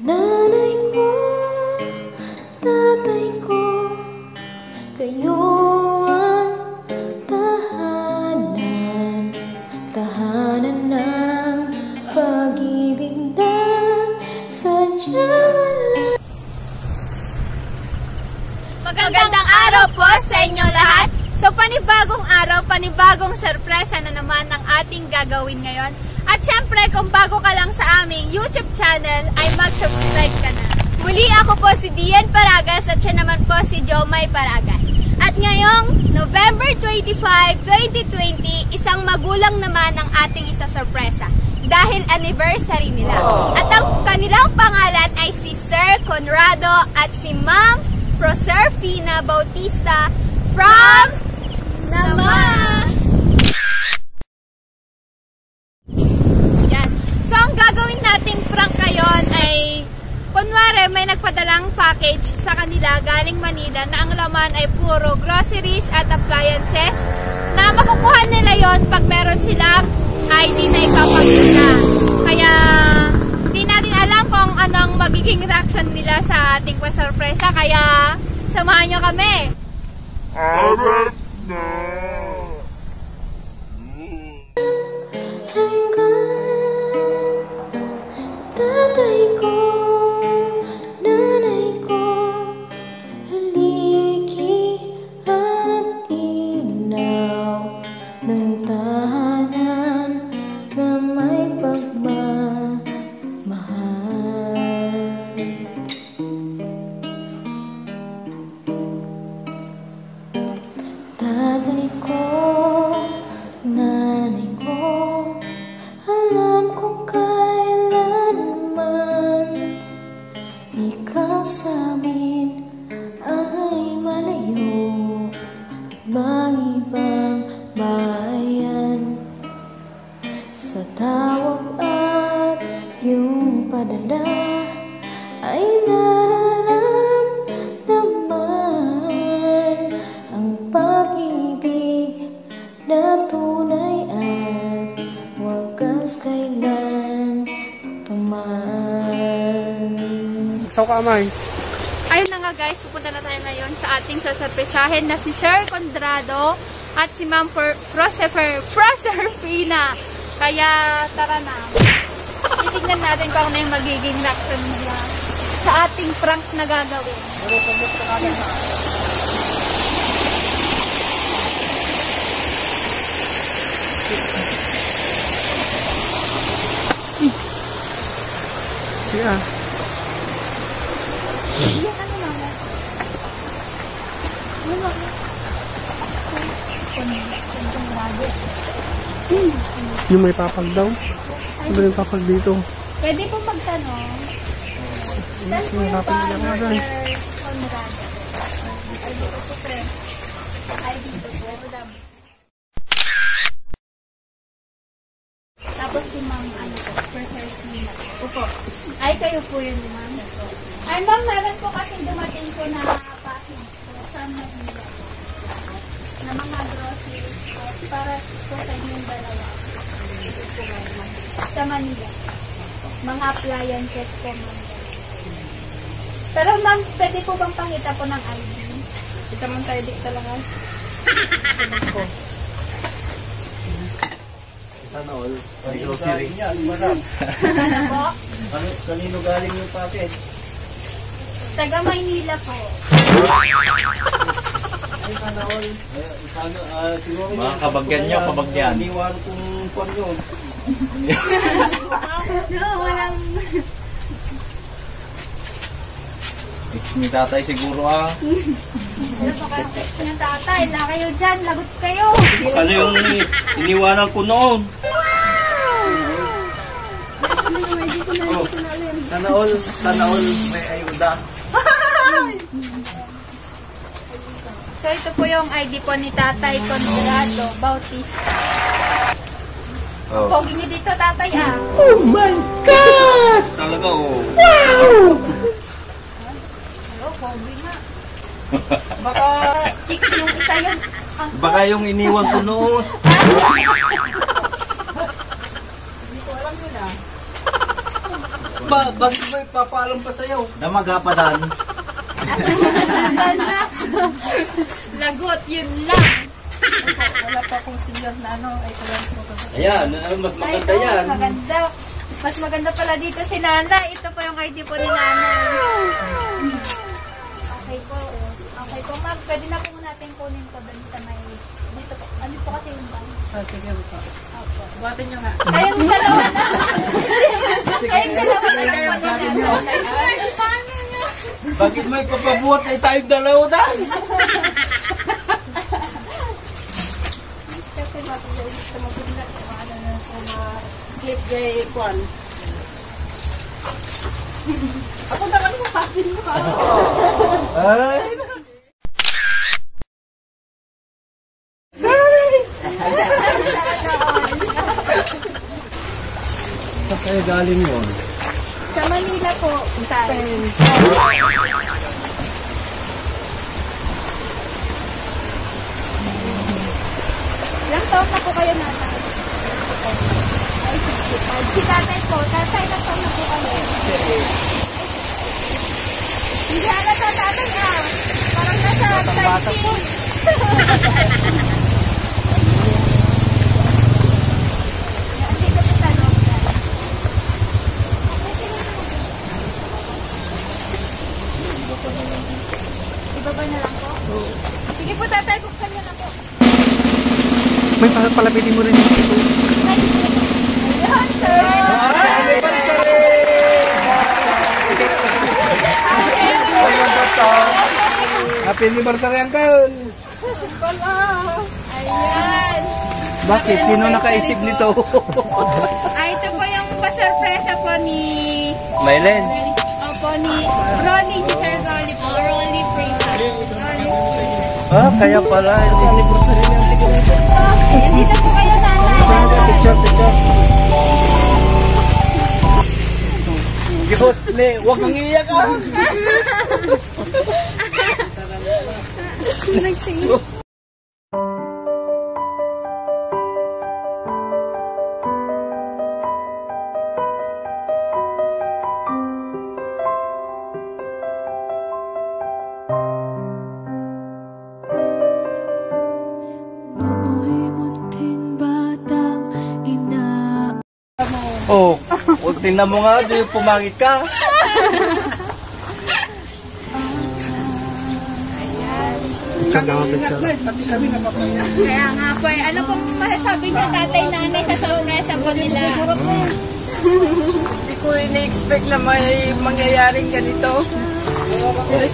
Nanay ko, tatay ko, kayo ang tahanan, tahanan ng pag-ibig na sadyang Magandang araw po sa inyo lahat. So panibagong araw, panibagong sorpresa na naman ang ating gagawin ngayon. At syempre kung bago ka lang sa aming YouTube channel ay mag-subscribe ka na. Muli ako po si Dian Paragas at siya naman po si Jomay Paragas. At ngayong November 25, 2020, isang magulang naman ang ating isa sorpresa dahil anniversary nila. At ang kanilang pangalan ay si Sir Conrado at si Ma'am Proserfina Bautista from Nama. Yan. So ang gagawin nating prank ngayon ay kunwari may nagpadalang package sa kanila galing Manila na ang laman ay puro groceries at appliances na makukuha nila yon pag meron silang ID na ipapakita. Kaya hindi natin alam kung anong magiging reaction nila sa ating pasurpresa. Kaya samahan nyo kami. hanggang tatay ko, nanay ko, haligi at ilaw ng tahanan na may pagmamahal. Tatay ko, nanay ko, alam kong kailanman ikaw sa amin ay malayo at ibang bayan. Sa tawag at yung padala ay nararamdaman ang pag-ibig na tunay at wagas kailan paman. Saw ka, Amay. Ayun na nga guys, pupunta na tayo ngayon sa ating sasurpresahin na si Sir Conrado at si Ma'am Proserfina. Kaya tara na. Titignan natin kung ano yung magiging reaction nila sa ating prank na gagawin. Siya. Yan, ano lang. Ano lang. Yung may papag daw. Sabi yung papag dito. Pwede po magtanong. Saan po yung Papag niya nga, guys. Sir Conrado? Ay, dito po, friend. Ay, dito po. Tapos si Ma'am, ano po, Proserfina. Opo. Ay, kayo po yun, Ma'am. Ay, Ma'am, meron po kasi dumating po na package po sa Manila. Na mga groceries po para po sa inyong dalawa. Sa Manila. Mga appliances po, Ma'am. Pero Ma'am, pwede po bang pakita po ng ID? Kita man tayo dik talaga. Sana all. Grocery niya. Ano po? Kanino galing yung package? Taga Maynila po. Ay, sana all. Siguro Mga kabagyan niyo, kabagyan. Iniwan kong kwan yun. No, walang... Ex ni tatay siguro ah. Ano pa kayo yung tatay? La kayo dyan, lagot kayo. Ano yung iniwanan ko noon? Oh, sana all may ayuda. So ito po yung ID po ni Tatay Conrado Bautista. Oh. Pogi niyo dito, tatay ah. Oh my God! Talaga oh. Wow! Hello, pogi na. Baka chicks yung isa yun. Baka yung iniwan ko noon. Hindi ko alam yun ah. Bakit ba ipapaalam pa sa'yo? Damagapadan. Lagot, yun lang. Wala pa akong senior na ano, ay kulang po. Ayan, mas maganda yan. Maganda. Mas maganda pala dito si Nana. Ito po yung ID po ni Nana. Okay po. Okay po, ma'am. Pwede na po natin kunin ko doon sa may... Dito po. Ano po kasi yung bang? Sige po. Buhatin nyo nga. Kayong dalawa na. Kayong dalawa na lang po nyo. Paano nyo? Bakit may papabuhat ay tayong dalawa na? Kasi natin yung gusto mo na ano na sa clip gay kwan. Ako naman mo patin mo. Ay! Saan kayo galing yun? Sa Manila po. Ilang taon na po kayo, Nana? Ay, 65. Si tatay po. Tatay, ilang taon na po kayo? Hindi halata tatay ah. Parang nasa 30. Andito po sa loob na. Ibaba na lang po? Sige po tatay, buksan niyo na po. May palapitin mo rin yung sito. Ayun, sir! Happy anniversary, Uncle! Ayan! Bakit? Sino nakaisip nito? Ito po yung pasurpresa po ni... Mylen. Opo, ni Rolly, si Sir Rolly po. Rolly Presa. Ah, kaya pala. Anniversary niya. Nandito po kayo, Nanay. Picture. Cute, ne. Huwag kang iiyak ah. Oh, huwag tingnan mo nga, di pumangit ka. Kaya nga po, ano pong masasabi niyo tatay nanay sa surpresa po nila? Hindi ko ina-expect na may mangyayaring ganito.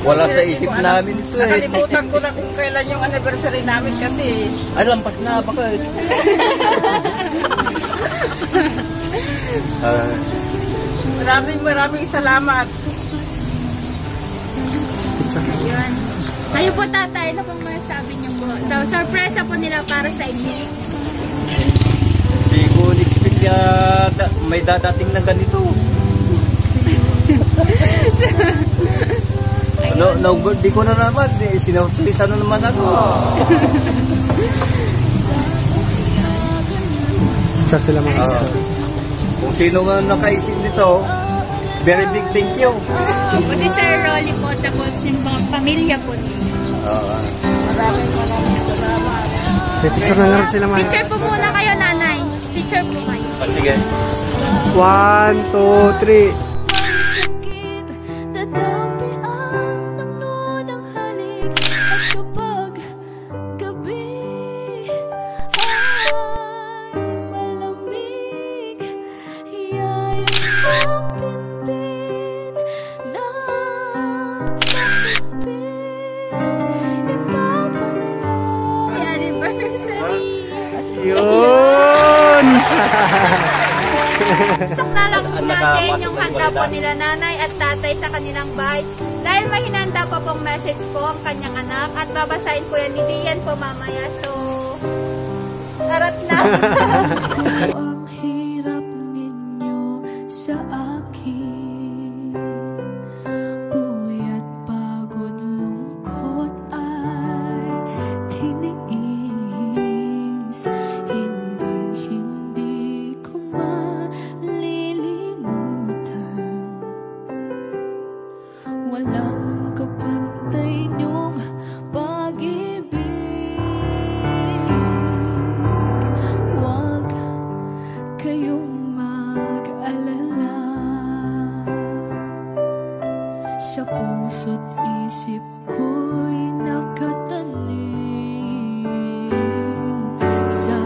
Wala sa isip namin ito eh. Nakalimutan ko na kung kailan yung anniversary namin kasi Ay, lampas na, bakit? maraming salamat. Ayun. Kayo po tatay, ano pong masasabi niyo po? So, surpresa po nila para sa inyo. Hindi ko expect may dadating na ganito. Di ko na naman, sinurpresa na naman ako. Kasi sila mga Kung sino nga nakaisip nito, very big thank you. Po si Sir Rolly po, tapos yung mga pamilya po niyo. Maraming salamat. picture na lang sila mga. Picture po muna kayo, nanay. Picture po kayo. Sige. 1, 2, 3. Sakit, dadampi ang nangno ng halik. At kapag gabi ay malamig, hiyayang kapintin na mahigpit, ipapanala. Happy anniversary! Yun! Tok na lang po natin yung handa po nila nanay at tatay sa kanilang bahay. Dahil may hinanda pa pong message po ang kanyang anak at babasahin po yan ni Dian po mamaya. So, harap na. Ang hirap ninyo sa akin, puyat, pagod, lungkot ay tiniis. Hindi ko malilimutan walang kapantay niyong pag-ibig. Huwag kayong mag-alala, sa puso't isip ko'y nakatanim, sa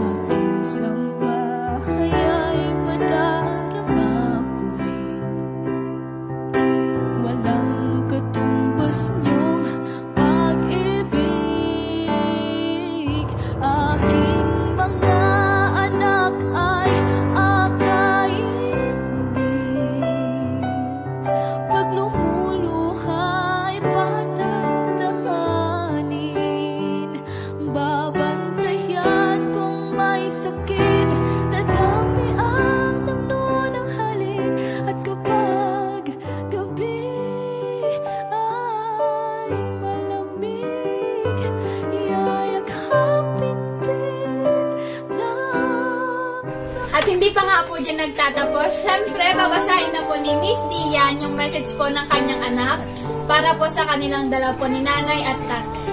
isang bahay ay padarama po rin. Walang katumbas niyong pag-ibig. Aking mga anak ay akayin din. Pag lumuluhay, patatahanin. Babantayan kung may sakit, dadampian ng noon ang halik. At kapag gabi ay malamig, yayakapin din ng At hindi pa nga po dyan nagtatapos. Syempre, babasahin na po ni Miss Dian yung message po ng kanyang anak para po sa kanilang dalawa po ni nanay at tatay.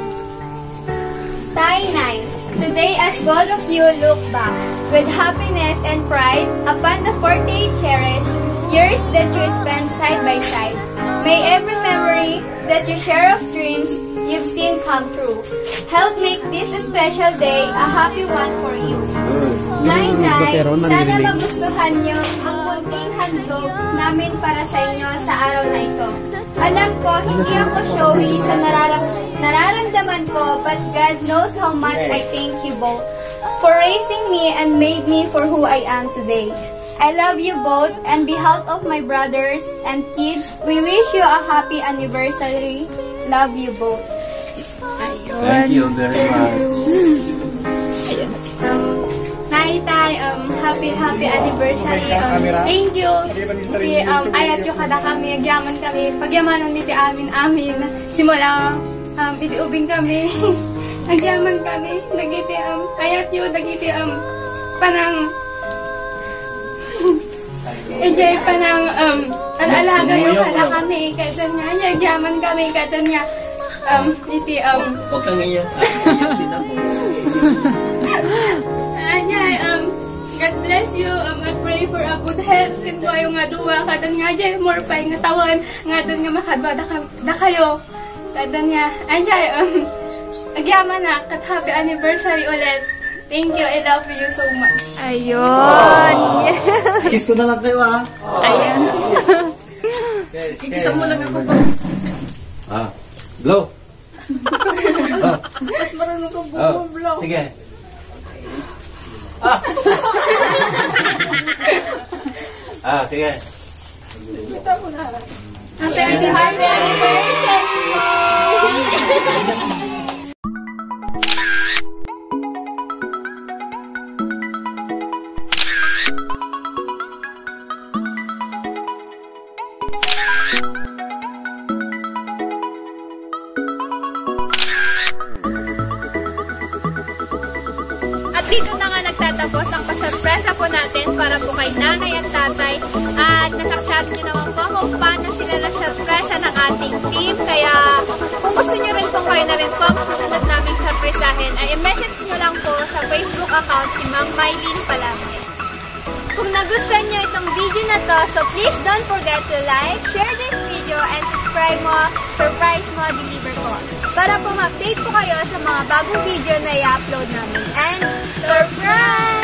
Tay-Nay, today as both of you look back with happiness and pride upon the 48 cherished years that you spent side by side. May every memory that you share of dreams you've seen come true. Help make this a special day a happy one for you. Nay-Nay, sana magustuhan niyo ang kunting handog namin para sa inyo sa araw na ito. Alam ko, hindi ako showy sa nararamdaman ko, but God knows how much I thank you both for raising me and made me for who I am today. I love you both, and on behalf of my brothers and kids, we wish you a happy anniversary. Love you both. Thank you very much. Tay, happy anniversary. Thank you. Iti, ayat yung kada kami, agyaman kami. Pagyamanan niti amin. Simula, iti ubing kami. Agyaman kami. Nagiti, ayat yun, nagiti, panang, ejay panang, alaga yung kada kami. Kaya nga, agyaman kami. Kaya nga, iti, Huwag kang iyan. Iyan din ako. God bless you. I pray for a good health. Kin ko yung nga duwa. Kadan nga dyan, more pa yung natawan. Nga doon nga makadwa da kayo. Kadan nga, anjay, agyaman na. Kat happy anniversary ulit. Thank you. I love you so much. Ayun. Kiss ko na lang kayo, ha? Ayun. Ikisa mo lang ako pa. Blow. Mas marunong ko bumublow. Sige. Sige. Happy anniversary mo! Dito na nga nagtatapos ang pasurpresa po natin para po kay nanay at tatay. At nasasabi niyo naman po kung paano sila na-surpresa ng ating team. Kaya kung gusto niyo rin po kayo na rin po ang susunod naming surpresahin, ay i-message niyo lang po sa Facebook account si Ma'am Mylene Palame. Kung nagustuhan niyo itong video na to, so please don't forget to like, share this video, and subscribe mo, surprise mo, deliver ko. Para po ma-update po kayo sa mga bagong video na i-upload namin. And surprise!